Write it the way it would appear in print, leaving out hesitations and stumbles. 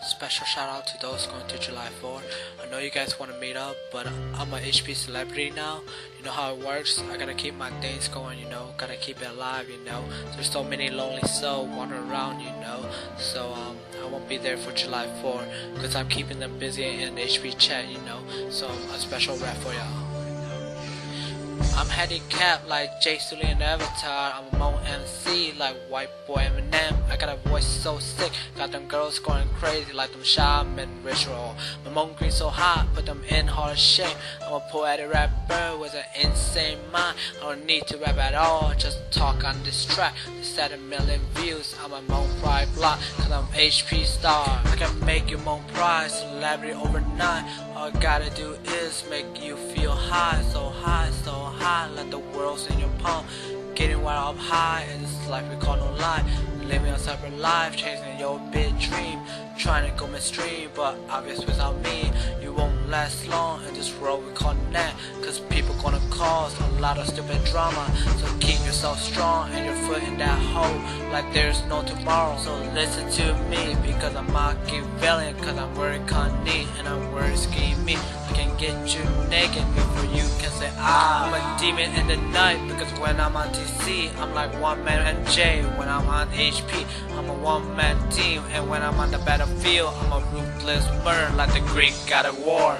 Special shout out to those going to July 4. I know you guys want to meet up, but I'm a HP celebrity now. You know how it works. I gotta keep my things going, gotta keep it alive, There's so many lonely souls wandering around, So I won't be there for July 4 because I'm keeping them busy in HP chat, So a special rap for y'all. I'm handicapped like Jay Sully and Avatar. I'm a Mo MC like white boy Eminem. I got a voice so sick, got them girls going crazy like them shaman ritual. My moan green so hot, put them in hard shame. I'm a poetic rapper with an insane mind. I don't need to rap at all, just talk on this track. Just at 1 million views, I'm a Moan Pride block, cause I'm HP star. I can make you Moan Pride, celebrity overnight. All I gotta do is make you feel high, so high, so high, like the world's in your palm. Getting wild up high, in this life we call no lie. Living a separate life, chasing your big dream. Trying to go mainstream, but obvious without me, you won't last long in this world we call net. Cause people gonna cause a lot of stupid drama. So keep yourself strong and your foot in that hole like there's no tomorrow. So listen to me because I'm Machiavellian, cause I'm very cunning and I'm very scheming. I can get you naked before you can say I'm a demon in the night. Because when I'm on TC, I'm like one man hAnGie. When I'm on HP, I'm a one-man team. And when I'm on the battlefield, I'm a ruthless murder like the Greek god of war.